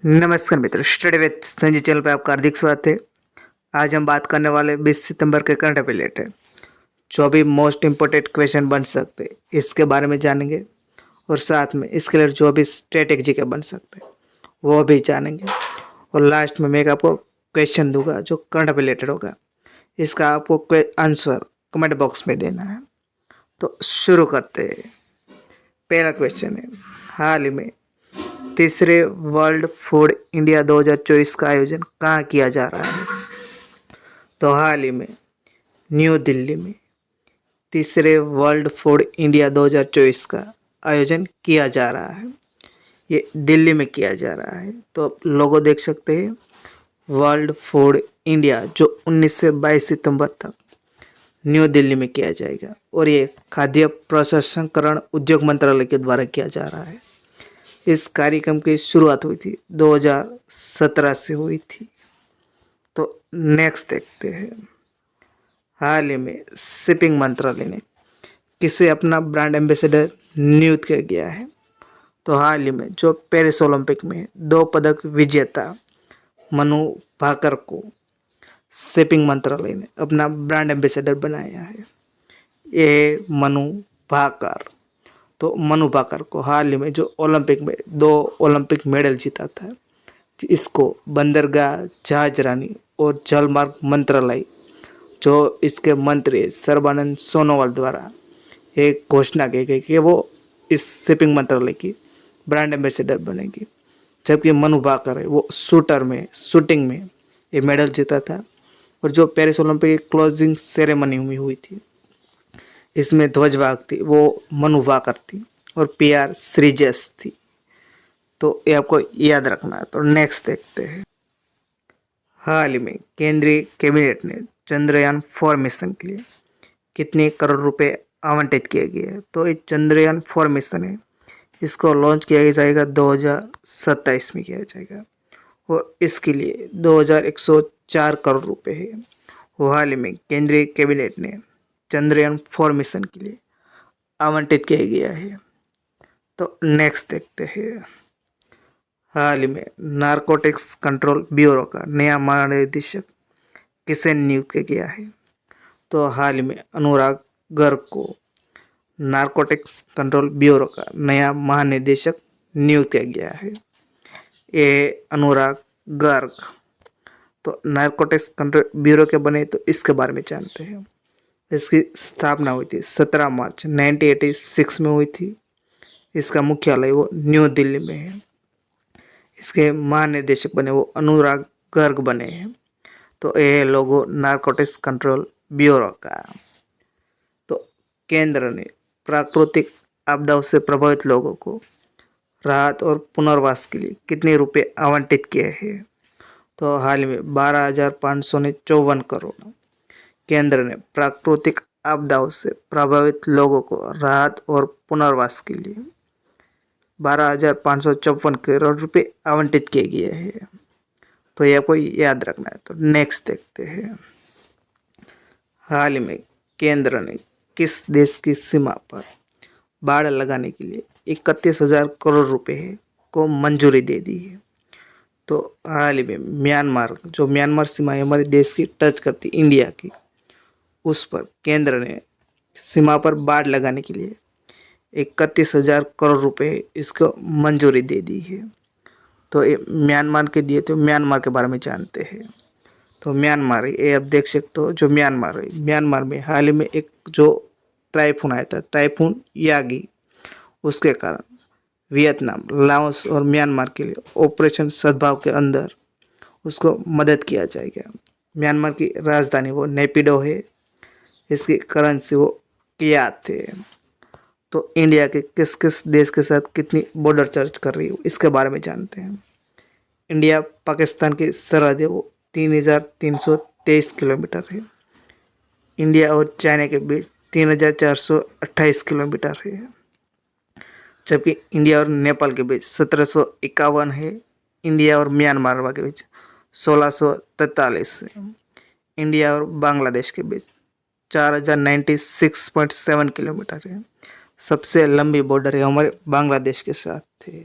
नमस्कार मित्रों, study with Sanjay channel पे आपका हार्दिक स्वागत है। आज हम बात करने वाले 20 सितंबर के करंट अफेयर रिलेटेड जो भी मोस्ट इम्पोर्टेंट क्वेश्चन बन सकते हैं इसके बारे में जानेंगे और साथ में इसके लिए जो भी स्ट्रेटेजी के बन सकते हैं वो भी जानेंगे। और लास्ट में मैं आपको क्वेश्चन दूंगा जो करंट अफेयर रिलेटेड होगा, इसका आपको आंसर कमेंट बॉक्स में देना है। तो शुरू करते हैं। पहला क्वेश्चन है, हाल ही में तीसरे वर्ल्ड फूड इंडिया 2024 का आयोजन कहाँ किया जा रहा है? तो हाल ही में न्यू दिल्ली में तीसरे वर्ल्ड फूड इंडिया 2024 का आयोजन किया जा रहा है। ये दिल्ली में किया जा रहा है। तो आप लोगो देख सकते हैं, वर्ल्ड फूड इंडिया जो 19 से 22 सितंबर तक न्यू दिल्ली में किया जाएगा और ये खाद्य प्रसंस्करण उद्योग मंत्रालय के द्वारा किया जा रहा है। इस कार्यक्रम की शुरुआत हुई थी 2017 से हुई थी। तो नेक्स्ट देखते हैं, हाल ही में शिपिंग मंत्रालय ने किसे अपना ब्रांड एम्बेसडर नियुक्त किया गया है? तो हाल ही में जो पेरिस ओलंपिक में 2 पदक विजेता मनु भाकर को शिपिंग मंत्रालय ने अपना ब्रांड एम्बेसडर बनाया है। ये मनु भाकर, तो मनु भाकर को हाल ही में जो ओलंपिक में 2 ओलंपिक मेडल जीता था, इसको बंदरगाह जहाजरानी और जलमार्ग मंत्रालय जो इसके मंत्री सर्बानंद सोनोवाल द्वारा एक घोषणा की गई कि वो इस शिपिंग मंत्रालय की ब्रांड एम्बेसडर बनेगी। जबकि मनु भाकर है वो शूटिंग में ये मेडल जीता था। और जो पेरिस ओलंपिक की क्लोजिंग सेरेमनी में हुई थी, इसमें ध्वजवाहक थी वो मनु भाकर थी और PR श्रीजस थी। तो ये आपको याद रखना है। तो नेक्स्ट देखते हैं, हाल ही में केंद्रीय कैबिनेट ने चंद्रयान 4 मिशन के लिए कितने करोड़ रुपए आवंटित किए गए हैं? तो ये चंद्रयान 4 मिशन है, इसको लॉन्च किया जाएगा 2027 में किया जाएगा और इसके लिए 2104 करोड़ रुपए है। वो हाल ही में केंद्रीय कैबिनेट ने चंद्रयान 4 मिशन के लिए आवंटित किया गया है। तो नेक्स्ट देखते हैं, हाल ही में नारकोटिक्स कंट्रोल ब्यूरो का नया महानिदेशक किसे नियुक्त किया गया है? तो हाल ही में अनुराग गर्ग को नारकोटिक्स कंट्रोल ब्यूरो का नया महानिदेशक नियुक्त किया गया है। ये अनुराग गर्ग तो नारकोटिक्स कंट्रोल ब्यूरो के बने, तो इसके बारे में जानते हैं। इसकी स्थापना हुई थी 17 मार्च 1986 में हुई थी। इसका मुख्यालय वो न्यू दिल्ली में है। इसके महानिदेशक बने वो अनुराग गर्ग बने हैं। तो ये लोगो नारकोटिक्स कंट्रोल ब्यूरो का। तो केंद्र ने प्राकृतिक आपदाओं से प्रभावित लोगों को राहत और पुनर्वास के लिए कितने रुपए आवंटित किए हैं? तो हाल ही में 12,554 करोड़ केंद्र ने प्राकृतिक आपदाओं से प्रभावित लोगों को राहत और पुनर्वास के लिए 12,554 करोड़ रुपए आवंटित किए गए हैं। तो ये आपको याद रखना है। तो नेक्स्ट देखते हैं, हाल ही में केंद्र ने किस देश की सीमा पर बाड़ लगाने के लिए 31,000 करोड़ रुपए को मंजूरी दे दी है? तो हाल ही में म्यांमार, जो म्यांमार सीमा है हमारे देश की टच करती इंडिया की, उस पर केंद्र ने सीमा पर बाड़ लगाने के लिए 31,000 करोड़ रुपए इसको मंजूरी दे दी है। तो ये म्यांमार के दिए, तो म्यांमार के बारे में जानते हैं। तो म्यांमार, ये आप देख सकते हो, जो म्यांमार है, म्यांमार में हाल ही में एक जो टाइफून आया था, टाइफून यागी, उसके कारण वियतनाम, लाओस और म्यांमार के लिए ऑपरेशन सद्भाव के अंदर उसको मदद किया जाएगा। म्यांमार की राजधानी वो नेपिडो है, इसकी करेंसी वो कियात है। तो इंडिया के किस किस देश के साथ कितनी बॉर्डर सर्च कर रही है इसके बारे में जानते हैं। इंडिया पाकिस्तान की सरहद है वो 3,323 किलोमीटर है। इंडिया और चाइना के बीच 3,428 किलोमीटर है। जबकि इंडिया और नेपाल के बीच 1751 है। इंडिया और म्यांमार के बीच 1643 है। इंडिया और बांग्लादेश के बीच 4,096.7 किलोमीटर है। सबसे लंबी बॉर्डर है हमारे बांग्लादेश के साथ है।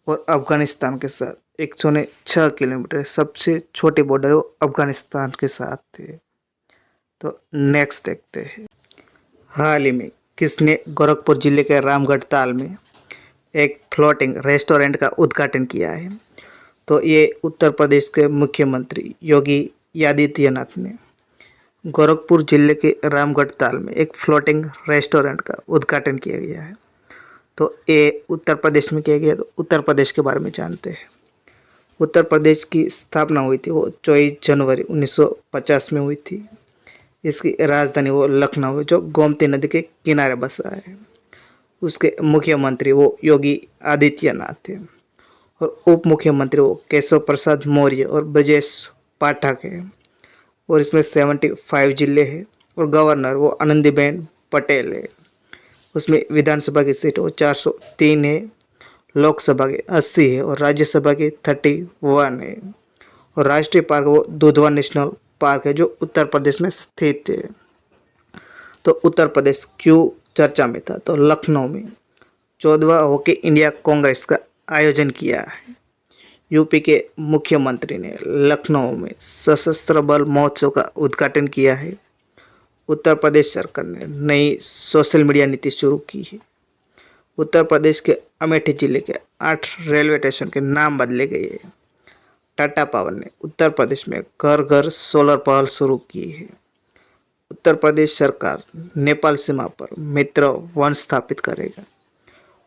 और अफगानिस्तान के साथ 106 किलोमीटर, सबसे छोटी बॉर्डर वो अफगानिस्तान के साथ थे। तो नेक्स्ट देखते हैं, हाल ही में किसने गोरखपुर जिले के रामगढ़ ताल में एक फ्लोटिंग रेस्टोरेंट का उद्घाटन किया है? तो ये उत्तर प्रदेश के मुख्यमंत्री योगी आदित्यनाथ ने गोरखपुर जिले के रामगढ़ ताल में एक फ्लोटिंग रेस्टोरेंट का उद्घाटन किया गया है। तो ये उत्तर प्रदेश में किया गया। तो उत्तर प्रदेश के बारे में जानते हैं। उत्तर प्रदेश की स्थापना हुई थी वो 24 जनवरी 1950 में हुई थी। इसकी राजधानी वो लखनऊ है, जो गोमती नदी के किनारे बसा है। उसके मुख्यमंत्री वो योगी आदित्यनाथ थे और उप मुख्यमंत्री वो केशव प्रसाद मौर्य और ब्रजेश पाठक है। और इसमें 75 जिले हैं और गवर्नर वो आनंदीबेन पटेल है। उसमें विधानसभा की सीट वो 403 है, लोकसभा के 80 है और राज्यसभा की 31 है। और राष्ट्रीय पार्क वो दुधवा नेशनल पार्क है, जो उत्तर प्रदेश में स्थित है। तो उत्तर प्रदेश क्यों चर्चा में था? तो लखनऊ में 14वां हॉकी इंडिया कांग्रेस का आयोजन किया है। यूपी के मुख्यमंत्री ने लखनऊ में सशस्त्र बल महोत्सव का उद्घाटन किया है। उत्तर प्रदेश सरकार ने नई सोशल मीडिया नीति शुरू की है। उत्तर प्रदेश के अमेठी जिले के 8 रेलवे स्टेशन के नाम बदले गए हैं। टाटा पावर ने उत्तर प्रदेश में घर घर सोलर पहल शुरू की है। उत्तर प्रदेश सरकार नेपाल सीमा पर मित्र वन स्थापित करेगा।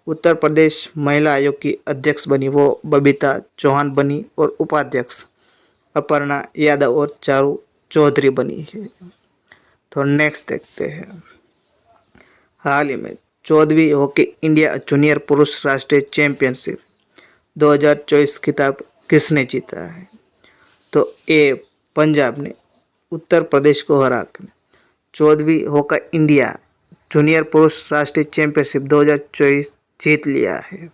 उत्तर प्रदेश महिला आयोग की अध्यक्ष बनी वो बबीता चौहान बनी और उपाध्यक्ष अपर्णा यादव और चारू चौधरी बनी है। तो नेक्स्ट देखते हैं, हाल ही में 14वीं हॉकी इंडिया जूनियर पुरुष राष्ट्रीय चैंपियनशिप 2024 खिताब किसने जीता है? तो ए पंजाब ने उत्तर प्रदेश को हराकर 14वीं हॉकी इंडिया जूनियर पुरुष राष्ट्रीय चैंपियनशिप 2024 जीत लिया है।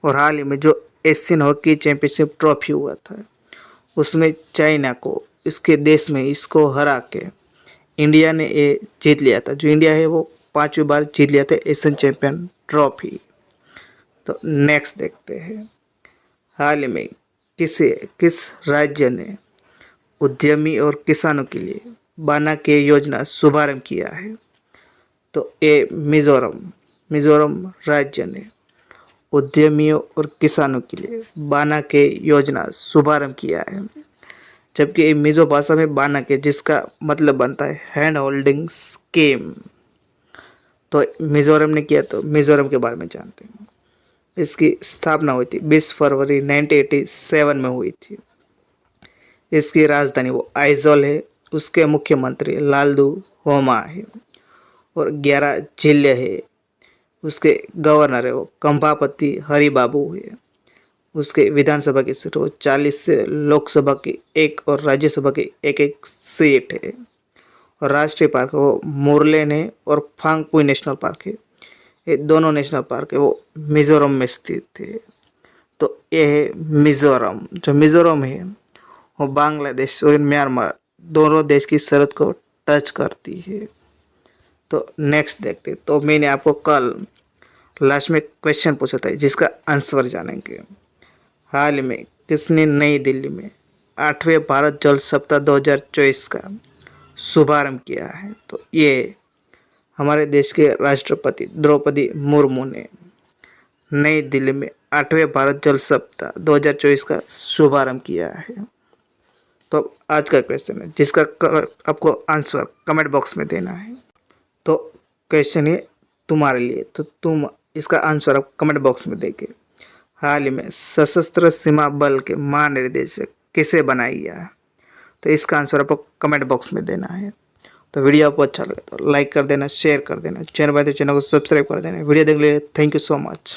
और हाल ही में जो एशियन हॉकी चैंपियनशिप ट्रॉफी हुआ था, उसमें चाइना को इसके देश में इसको हरा के इंडिया ने ये जीत लिया था। जो इंडिया है वो 5वीं बार जीत लिया था एशियन चैंपियन ट्रॉफी। तो नेक्स्ट देखते हैं, हाल ही में किस राज्य ने उद्यमी और किसानों के लिए बाना के योजना शुभारंभ किया है? तो ए मिजोरम राज्य ने उद्यमियों और किसानों के लिए बाना के योजना शुभारंभ किया है। जबकि मिजो भाषा में बाना के जिसका मतलब बनता है हैंड होल्डिंग स्कीम। तो मिजोरम ने किया। तो मिजोरम के बारे में जानते हैं। इसकी स्थापना हुई थी 20 फरवरी 1987 में हुई थी। इसकी राजधानी वो आइजोल है। उसके मुख्यमंत्री लालदू होमा है और 11 जिले है। उसके गवर्नर है वो कंभापति हरिबाबू है। उसके विधानसभा की सीट वो 40 से लोकसभा की 1 और राज्यसभा की 1 सीट है। और राष्ट्रीय पार्क वो मुरलेन है और फांगपुई नेशनल पार्क है। ये दोनों नेशनल पार्क है वो मिजोरम में स्थित है। तो ये है मिजोरम। जो मिजोरम है वो बांग्लादेश और म्यांमार दोनों देश की सरहद को टच करती है। तो नेक्स्ट देखते। तो मैंने आपको कल लास्ट में क्वेश्चन पूछा था जिसका आंसर जानेंगे। हाल में किसने नई दिल्ली में 8वें भारत जल सप्ताह 2024 का शुभारंभ किया है? तो ये हमारे देश के राष्ट्रपति द्रौपदी मुर्मू ने नई दिल्ली में 8वें भारत जल सप्ताह 2024 का शुभारंभ किया है। तो आज का क्वेश्चन है जिसका आपको आंसर कमेंट बॉक्स में देना है। तो क्वेश्चन है तुम्हारे लिए, तो तुम इसका आंसर आप कमेंट बॉक्स में देके हाल ही में सशस्त्र सीमा बल के महानिदेशक किसे बनाया गया? तो इसका आंसर आपको कमेंट बॉक्स में देना है। तो वीडियो आपको अच्छा लगे तो लाइक कर देना, शेयर कर देना, चैनल पर तो चैनल को सब्सक्राइब कर देना। वीडियो देखने के लिए थैंक यू सो मच।